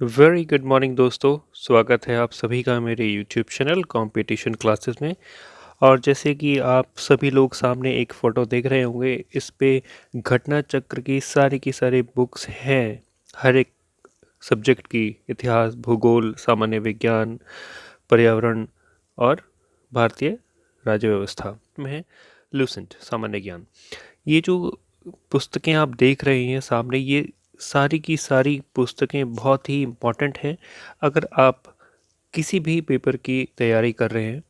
Very good morning दोस्तों। स्वागत है आप सभी का मेरे यूट्यूब चैनल कंपटीशन क्लासेस में। और जैसे कि आप सभी लोग सामने एक फ़ोटो देख रहे होंगे, इस पे घटना चक्र की सारी बुक्स हैं। हर एक सब्जेक्ट की, इतिहास, भूगोल, सामान्य विज्ञान, पर्यावरण और भारतीय राज्य व्यवस्था में है लूसेंट सामान्य ज्ञान। ये जो पुस्तकें आप देख रहे हैं सामने, ये सारी की सारी पुस्तकें बहुत ही इम्पोर्टेंट हैं। अगर आप किसी भी पेपर की तैयारी कर रहे हैं,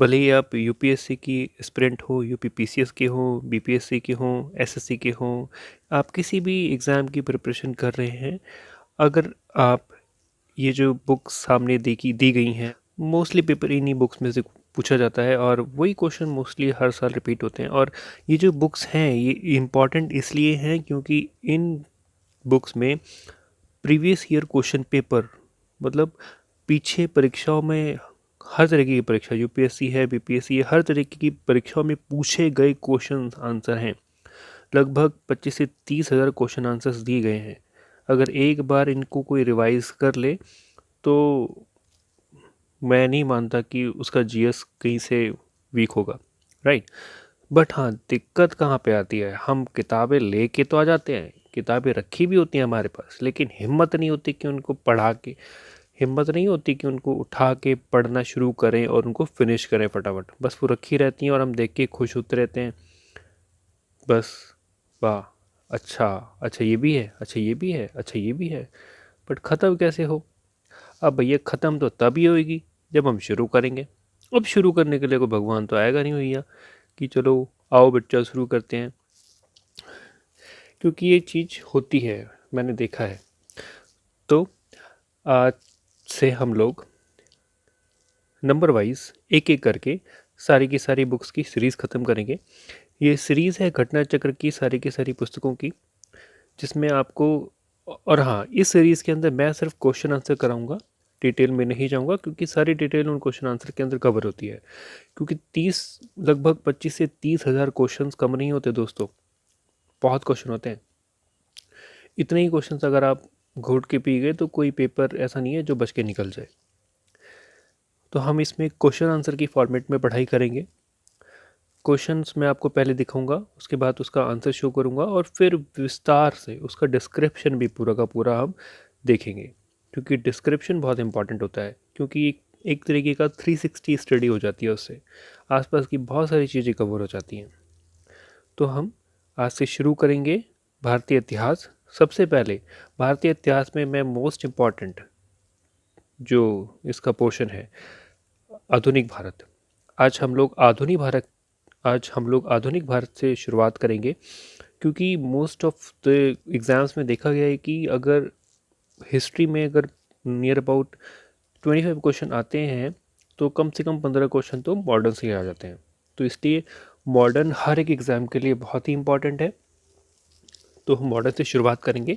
भले ही आप यूपीएससी की एस्पिरेंट हो, यूपीपीसीएस के हो, बीपीएससी के हो, एसएससी के हो, आप किसी भी एग्ज़ाम की प्रिपरेशन कर रहे हैं, अगर आप ये जो बुक्स सामने देखी दी गई हैं, मोस्टली पेपर इन्हीं बुक्स में से पूछा जाता है और वही क्वेश्चन मोस्टली हर साल रिपीट होते हैं। और ये जो बुक्स हैं ये इम्पॉर्टेंट इसलिए हैं क्योंकि इन बुक्स में प्रीवियस ईयर क्वेश्चन पेपर, मतलब पीछे परीक्षाओं में, हर तरीके की परीक्षा, यूपीएससी है, बीपीएससी है, हर तरीके की परीक्षाओं में पूछे गए क्वेश्चन आंसर हैं। लगभग 25 से 30 हज़ार क्वेश्चन आंसर्स दिए गए हैं। अगर एक बार इनको कोई रिवाइज कर ले तो मैं नहीं मानता कि उसका जीएस कहीं से वीक होगा, राइट। बट हाँ, दिक्कत कहाँ पे आती है, हम किताबें लेके तो आ जाते हैं, किताबें रखी भी होती हैं हमारे पास, लेकिन हिम्मत नहीं होती कि उनको पढ़ा के, हिम्मत नहीं होती कि उनको उठा के पढ़ना शुरू करें और उनको फिनिश करें फटाफट। बस वो रखी रहती हैं और हम देख के खुश होते रहते हैं। बस, वाह, अच्छा, अच्छा ये भी है, अच्छा ये भी है, अच्छा ये भी है। बट ख़त्म कैसे हो? अब भैया ख़त्म तो तभी होएगी जब हम शुरू करेंगे। अब शुरू करने के लिए कोई भगवान तो आएगा नहीं भैया कि चलो आओ बच्चा शुरू करते हैं, क्योंकि ये चीज़ होती है, मैंने देखा है। तो आज से हम लोग नंबर वाइज एक एक करके सारी की सारी बुक्स की सीरीज़ ख़त्म करेंगे। ये सीरीज़ है घटना चक्र की सारी पुस्तकों की, जिसमें आपको, और हाँ, इस सीरीज़ के अंदर मैं सिर्फ क्वेश्चन आंसर कराऊंगा, डिटेल में नहीं जाऊंगा क्योंकि सारी डिटेल उन क्वेश्चन आंसर के अंदर कवर होती है। क्योंकि 30, लगभग 25 से 30 हज़ार क्वेश्चन कम नहीं होते दोस्तों, बहुत क्वेश्चन होते हैं। इतने ही क्वेश्चन अगर आप घोट के पी गए तो कोई पेपर ऐसा नहीं है जो बच के निकल जाए। तो हम इसमें क्वेश्चन आंसर की फॉर्मेट में पढ़ाई करेंगे। क्वेश्चंस मैं आपको पहले दिखाऊंगा, उसके बाद उसका आंसर शो करूंगा और फिर विस्तार से उसका डिस्क्रिप्शन भी पूरा का पूरा हम देखेंगे। क्योंकि डिस्क्रिप्शन बहुत इंपॉर्टेंट होता है, क्योंकि एक तरीके का 360 स्टडी हो जाती है उससे, आसपास की बहुत सारी चीज़ें कवर हो जाती हैं। तो हम आज से शुरू करेंगे भारतीय इतिहास। सबसे पहले भारतीय इतिहास में मैं मोस्ट इम्पॉर्टेंट जो इसका पोर्शन है, आधुनिक भारत। आज हम लोग आधुनिक भारत से शुरुआत करेंगे, क्योंकि मोस्ट ऑफ द एग्ज़ाम्स में देखा गया है कि अगर हिस्ट्री में अगर नियर अबाउट 25 क्वेश्चन आते हैं तो कम से कम 15 क्वेश्चन तो मॉडर्न से ही आ जाते हैं। तो इसलिए मॉडर्न हर एक एग्ज़ाम के लिए बहुत ही इम्पॉर्टेंट है। तो हम मॉडर्न से शुरुआत करेंगे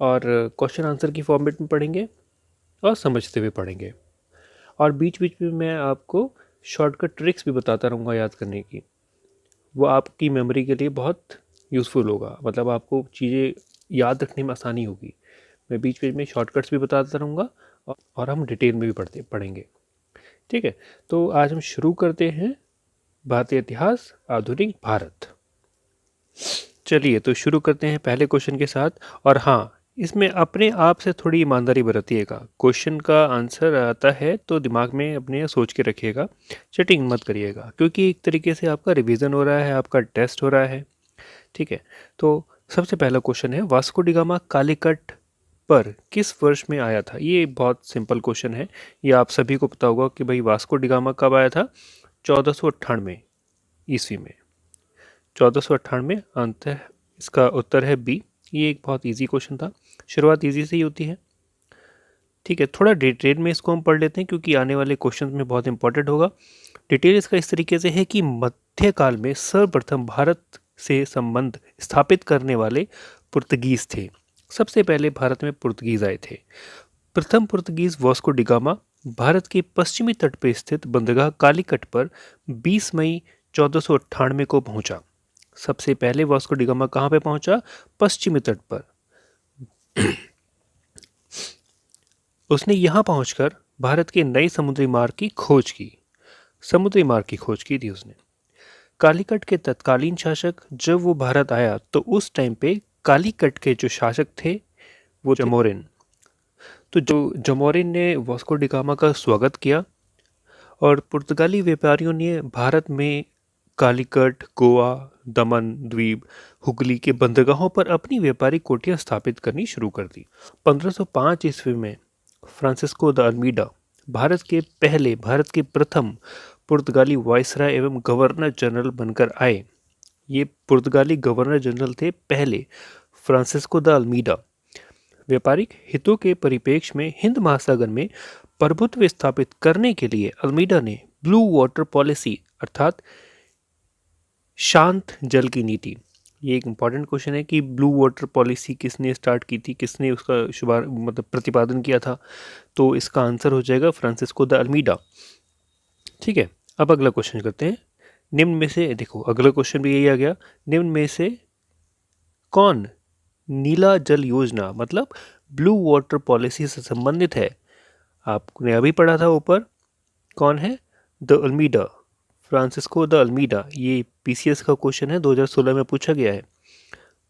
और क्वेश्चन आंसर की फॉर्मेट में पढ़ेंगे और समझते हुए पढ़ेंगे। और बीच बीच में मैं आपको शॉर्टकट ट्रिक्स भी बताता रहूँगा याद करने की। वो आपकी मेमोरी के लिए बहुत यूज़फुल होगा, मतलब आपको चीज़ें याद रखने में आसानी होगी। मैं बीच बीच में शॉर्टकट्स भी बताता रहूँगा और हम डिटेल में भी पढ़ेंगे। ठीक है, तो आज हम शुरू करते हैं भारतीय इतिहास, आधुनिक भारत। चलिए तो शुरू करते हैं पहले क्वेश्चन के साथ। और हाँ, इसमें अपने आप से थोड़ी ईमानदारी बरतिएगा। क्वेश्चन का आंसर आता है तो दिमाग में अपने सोच के रखिएगा, चीटिंग मत करिएगा, क्योंकि एक तरीके से आपका रिवीजन हो रहा है, आपका टेस्ट हो रहा है। ठीक है, तो सबसे पहला क्वेश्चन है, वास्को डी गामा कालीकट पर किस वर्ष में आया था? ये बहुत सिंपल क्वेश्चन है, ये आप सभी को पता होगा कि भाई वास्को डी गामा कब आया था? 1498 ईस्वी में। 1498 अंत है, इसका उत्तर है बी। ये एक बहुत इजी क्वेश्चन था, शुरुआत इजी से ही होती है। ठीक है, थोड़ा डिटेल में इसको हम पढ़ लेते हैं क्योंकि आने वाले क्वेश्चन में बहुत इंपॉर्टेंट होगा। डिटेल इसका इस तरीके से है कि मध्यकाल में सर्वप्रथम भारत से संबंध स्थापित करने वाले पुर्तगीज थे। सबसे पहले भारत में पुर्तगीज आए थे। प्रथम पुर्तगीज वास्को डिगामा भारत के पश्चिमी तट पर स्थित बंदरगाह कालीकट पर 20 मई 1498 को पहुंचा। सबसे पहले वास्को डिगामा कहाँ पे पहुंचा? पश्चिमी तट पर। उसने यहाँ पहुंचकर भारत के नए समुद्री मार्ग की खोज की। समुद्री मार्ग की खोज की थी उसने। कालीकट के तत्कालीन शासक, जब वो भारत आया तो उस टाइम पे कालीकट के जो शासक थे वो जमोरिन। तो जो जमोरिन ने वास्को डी गामा का स्वागत किया और पुर्तगाली व्यापारियों ने भारत में कालीकट, गोवा, दमन द्वीप, हुगली के बंदरगाहों पर अपनी व्यापारिक कोठियां स्थापित करनी शुरू कर दी। 1505 ईस्वी में फ्रांसिस्को द अल्मीडा भारत के प्रथम पुर्तगाली वायसराय एवं गवर्नर जनरल बनकर आए। ये पुर्तगाली गवर्नर जनरल थे पहले, फ्रांसिस्को द अल्मीडा। व्यापारिक हितों के परिप्रेक्ष्य में हिंद महासागर में प्रभुत्व स्थापित करने के लिए अल्मीडा ने ब्लू वाटर पॉलिसी अर्थात शांत जल की नीति, ये एक इंपॉर्टेंट क्वेश्चन है कि ब्लू वाटर पॉलिसी किसने स्टार्ट की थी, किसने उसका शुभारंभ मतलब प्रतिपादन किया था, तो इसका आंसर हो जाएगा फ्रांसिस्को द अल्मीडा। ठीक है, अब अगला क्वेश्चन करते हैं। निम्न में से, देखो अगला क्वेश्चन भी यही आ गया, निम्न में से कौन नीला जल योजना मतलब ब्लू वाटर पॉलिसी से संबंधित है? आपने अभी पढ़ा था ऊपर, कौन है? De Almeida, Francisco de Almeida. ये पीसीएस का क्वेश्चन है, 2016 में पूछा गया है।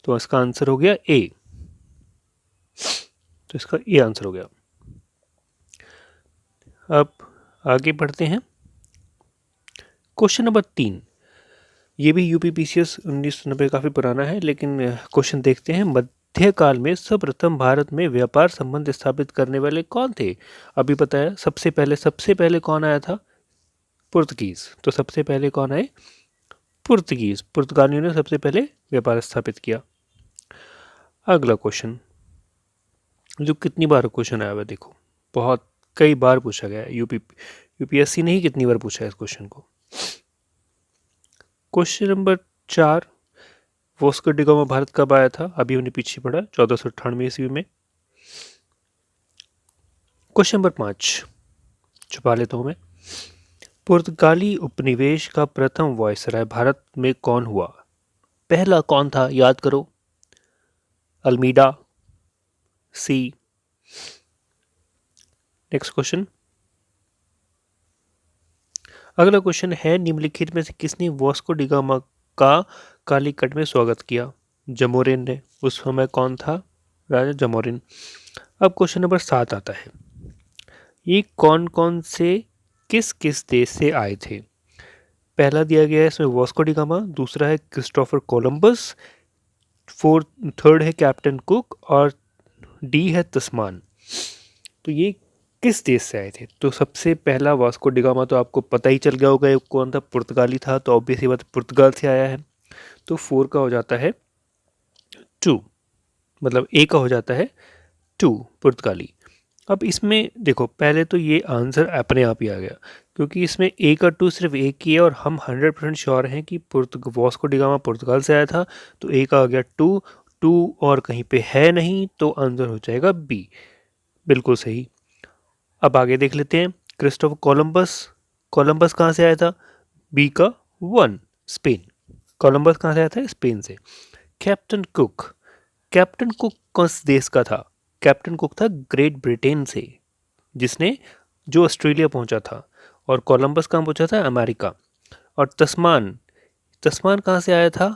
तो इसका आंसर हो गया ए। तो इसका ए आंसर हो गया। अब आगे बढ़ते हैं। क्वेश्चन नंबर 3, ये भी यूपी पीसीएस 1990 काफ़ी पुराना है, लेकिन क्वेश्चन देखते हैं। मध्यकाल में सर्वप्रथम भारत में व्यापार संबंध स्थापित करने वाले कौन थे? अभी बताया, सबसे पहले कौन आया था? पुर्तगीज। तो सबसे पहले कौन आए? पुर्तगीज। पुर्तगालियों ने सबसे पहले व्यापार स्थापित किया। अगला क्वेश्चन, जो कितनी बार क्वेश्चन आया हुआ, देखो बहुत कई बार पूछा गया है। यूपीएससी ने ही कितनी बार पूछा है इस क्वेश्चन को। Question number 4, Vasco D gamma Bharat कब आया था? अभी हमने पीछे पढ़ा, 1498 ईस्वी में। क्वेश्चन नंबर 5 छुपा लेता हूं मैं। पुर्तगाली उपनिवेश का प्रथम वायसराय भारत में कौन हुआ? पहला कौन था, याद करो। अल्मीडा, सी। नेक्स्ट क्वेश्चन, अगला क्वेश्चन है, निम्नलिखित में से किसने वास्को डी गामा का कालीकट में स्वागत किया? जमोरिन ने। उस समय कौन था? राजा जमोरिन। अब क्वेश्चन नंबर 7 आता है। ये कौन कौन से किस किस देश से आए थे? पहला दिया गया है इसमें वास्को डी गामा, दूसरा है क्रिस्टोफर कोलंबस, थर्ड है कैप्टन कुक और डी है तस्मान। तो ये किस देश से आए थे? तो सबसे पहला वास्को डी गामा तो आपको पता ही चल गया होगा ये कौन था, पुर्तगाली था। तो ऑब्वियस ही बात, पुर्तगाल से आया है। तो 4 का हो जाता है 2, मतलब ए का हो जाता है 2, पुर्तगाली। अब इसमें देखो, पहले तो ये आंसर अपने आप ही आ गया, क्योंकि इसमें ए का 2 सिर्फ एक ही है और हम 100% श्योर हैं कि वास्को डी गामा पुर्तगाल से आया था। तो ए का आ गया 2, 2 और कहीं पे है नहीं, तो आंसर हो जाएगा बी, बिल्कुल सही। अब आगे देख लेते हैं। क्रिस्टोफर कोलंबस, कोलंबस कहाँ से आया था? बी का 1, स्पेन। कोलंबस कहाँ से आया था? स्पेन से। कैप्टन कुक, कैप्टन कुक किस देश का था? कैप्टन कुक था ग्रेट ब्रिटेन से, जिसने जो ऑस्ट्रेलिया पहुंचा था। और कोलंबस कहाँ पहुंचा था? अमेरिका। और तस्मान, तस्मान कहाँ से आया था?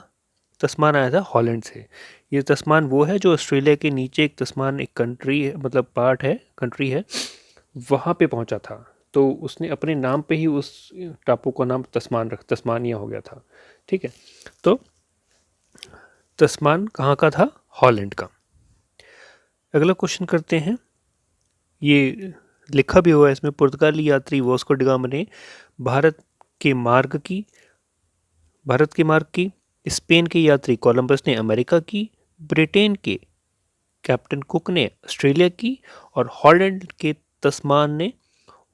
तस्मान आया था हॉलैंड से। ये तस्मान वो है जो ऑस्ट्रेलिया के नीचे, एक तस्मान एक कंट्री है, मतलब पार्ट है, कंट्री है, वहाँ पे पहुंचा था। तो उसने अपने नाम पे ही उस टापू का नाम तस्मानिया हो गया था। ठीक है, तो तस्मान कहाँ का था? हॉलैंड का। अगला क्वेश्चन करते हैं। ये लिखा भी हुआ है इसमें, पुर्तगाली यात्री वास्को डी गामा ने भारत के मार्ग की स्पेन के यात्री कोलंबस ने अमेरिका की, ब्रिटेन के कैप्टन कुक ने ऑस्ट्रेलिया की और हॉलैंड के तस्मान ने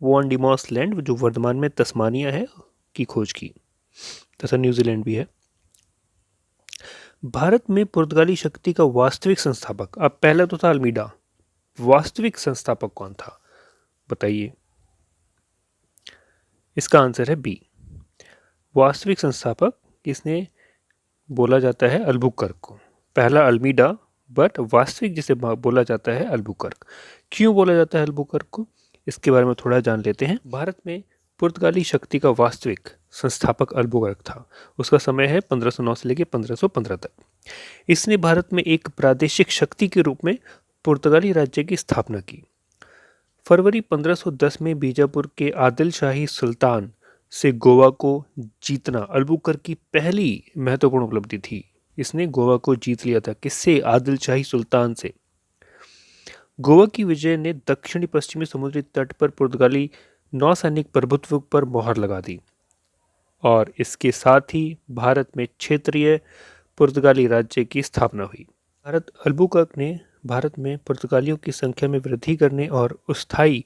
वॉन डिमॉस लैंड, जो वर्तमान में तस्मानिया है, की खोज की, तथा न्यूजीलैंड भी है। भारत में पुर्तगाली शक्ति का वास्तविक संस्थापक, अब पहला तो था अल्मीडा, वास्तविक संस्थापक कौन था बताइए? इसका आंसर है बी। वास्तविक संस्थापक किसने बोला जाता है? अल्बुकर्क को। पहला अल्मीडा बट वास्तविक जिसे बोला जाता है अल्बुकर्क। क्यों बोला जाता है अल्बुकर्क को, इसके बारे में थोड़ा जान लेते हैं। भारत में पुर्तगाली शक्ति का वास्तविक संस्थापक अल्बुकर्क था। उसका समय है 1509 से लेकर 1515 तक। इसने भारत में एक प्रादेशिक शक्ति के रूप में पुर्तगाली राज्य की स्थापना की। फरवरी 1510 में बीजापुर के आदिल शाही सुल्तान से गोवा को जीतना अल्बुकर्क की पहली महत्वपूर्ण उपलब्धि थी। इसने गोवा को जीत लिया था। किससे? आदिल शाही सुल्तान से। गोवा की विजय ने दक्षिणी पश्चिमी समुद्री तट पर पुर्तगाली नौसैनिक प्रभुत्व पर मोहर लगा दी और इसके साथ ही भारत में क्षेत्रीय पुर्तगाली राज्य की स्थापना हुई। अल्बुकर्क ने भारत में पुर्तगालियों की संख्या में वृद्धि करने और अस्थायी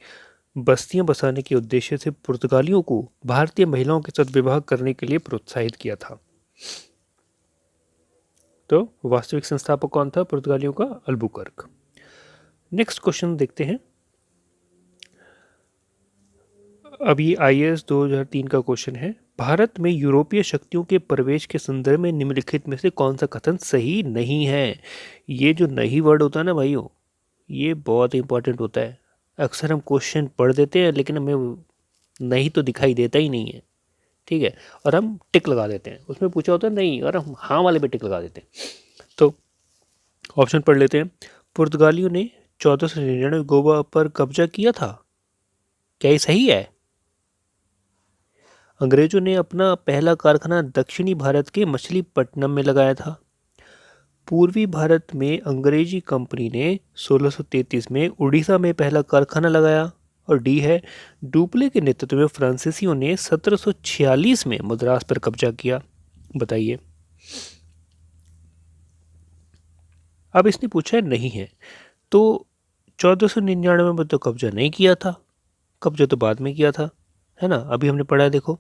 बस्तियां बसाने के उद्देश्य से पुर्तगालियों को भारतीय महिलाओं के साथ विवाह करने के लिए प्रोत्साहित किया था। तो वास्तविक संस्थापक कौन था पुर्तगालियों का? अल्बुकर्क। नेक्स्ट क्वेश्चन देखते हैं। अभी IAS 2003 का क्वेश्चन है, भारत में यूरोपीय शक्तियों के प्रवेश के संदर्भ में निम्नलिखित में से कौन सा कथन सही नहीं है? ये जो नहीं वर्ड होता है ना भाइयों, ये बहुत इंपॉर्टेंट होता है। अक्सर हम क्वेश्चन पढ़ देते हैं लेकिन हमें नहीं तो दिखाई देता ही नहीं है, ठीक है, और हम टिक लगा देते हैं। उसमें पूछा होता है नहीं और हम हाँ वाले पे टिक लगा देते हैं। तो ऑप्शन पढ़ लेते हैं। पुर्तगालियों ने 1499 गोवा पर कब्जा किया था, क्या ये सही है? अंग्रेजों ने अपना पहला कारखाना दक्षिणी भारत के मछलीपट्टनम में लगाया था। पूर्वी भारत में अंग्रेजी कंपनी ने 1633 में उड़ीसा में पहला कारखाना लगाया। और डी है, डुप्ले के नेतृत्व में फ्रांसीसियों ने 1746 में मद्रास पर कब्जा किया। बताइए। अब इसने पूछा है नहीं है, तो 1499 में तो कब्जा नहीं किया था, कब्जा तो बाद में किया था, है ना। अभी हमने पढ़ा है, देखो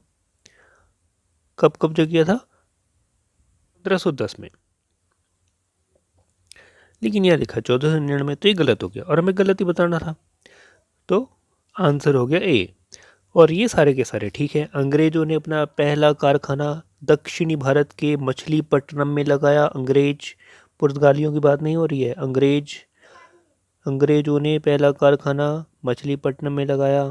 कब कब्जा किया था? 1510 में। लेकिन यह लिखा 1499 तो ये गलत हो गया और हमें गलत ही बताना था। तो आंसर हो गया ए। और ये सारे के सारे ठीक है। अंग्रेजों ने अपना पहला कारखाना दक्षिणी भारत के मछलीपट्टनम में लगाया। अंग्रेज, पुर्तगालियों की बात नहीं हो रही है। अंग्रेजों ने पहला कारखाना मछलीपट्टनम में लगाया।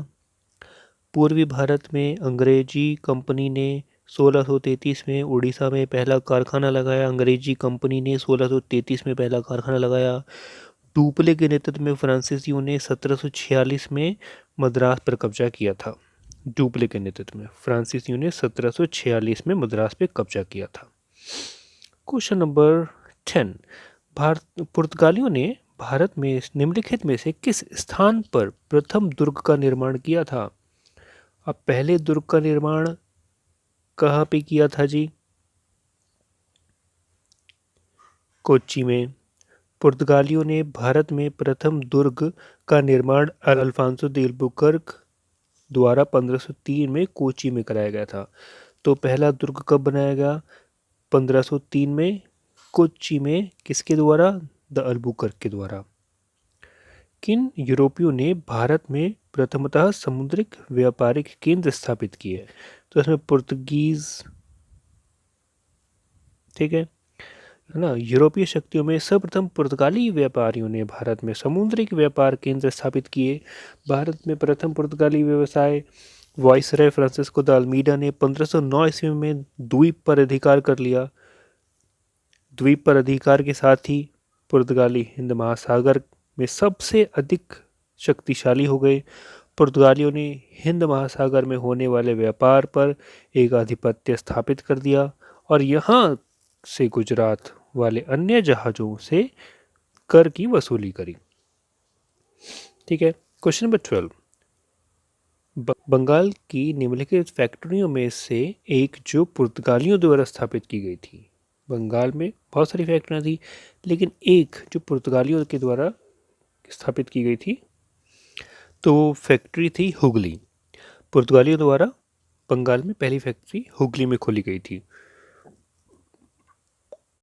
पूर्वी भारत में अंग्रेजी कंपनी ने 1633 में उड़ीसा में पहला कारखाना लगाया। अंग्रेजी कंपनी ने 1633 में पहला कारखाना लगाया। डुप्ले के नेतृत्व में फ्रांसीसियों ने 1746 में मद्रास पर कब्जा किया था। डुप्ले के नेतृत्व में फ्रांसीसियों ने 1746 में मद्रास पर कब्जा किया था। क्वेश्चन नंबर 10, पुर्तगालियों ने भारत में निम्नलिखित में से किस स्थान पर प्रथम दुर्ग का निर्माण किया था? अब पहले दुर्ग का निर्माण कहाँ पे किया था जी? कोच्चि में। पुर्तगालियों ने भारत में प्रथम दुर्ग का निर्माण अल्फांसो द अल्बुकर्क द्वारा 1503 में कोच्चि में कराया गया था। तो पहला दुर्ग कब बनाया गया? 1503 में कोच्चि में। किसके द्वारा? द अल्बुकर्क के द्वारा। किन यूरोपियों ने भारत में प्रथमतः समुद्रिक व्यापारिक केंद्र स्थापित किए? तो इसमें पुर्तगीज, ठीक है ना। यूरोपीय शक्तियों में सर्वप्रथम पुर्तगाली व्यापारियों ने भारत में समुद्रिक व्यापार केंद्र स्थापित किए। भारत में प्रथम पुर्तगाली व्यवसाय वाइसराय फ्रांसिस्को द अल्मीडा ने 1509 ईस्वी में द्वीप पर अधिकार कर लिया। द्वीप पर अधिकार के साथ ही पुर्तगाली हिंद महासागर में सबसे अधिक शक्तिशाली हो गए। पुर्तगालियों ने हिंद महासागर में होने वाले व्यापार पर एक आधिपत्य स्थापित कर दिया और यहाँ से गुजरात वाले अन्य जहाज़ों से कर की वसूली करी। ठीक है। क्वेश्चन नंबर 12, बंगाल की निम्नलिखित फैक्ट्रियों में से एक जो पुर्तगालियों द्वारा स्थापित की गई थी। बंगाल में बहुत सारी फैक्ट्रियाँ थी लेकिन एक जो पुर्तगालियों के द्वारा स्थापित की गई थी तो फैक्ट्री थी हुगली। पुर्तगालियों द्वारा बंगाल में पहली फैक्ट्री हुगली में खोली गई थी।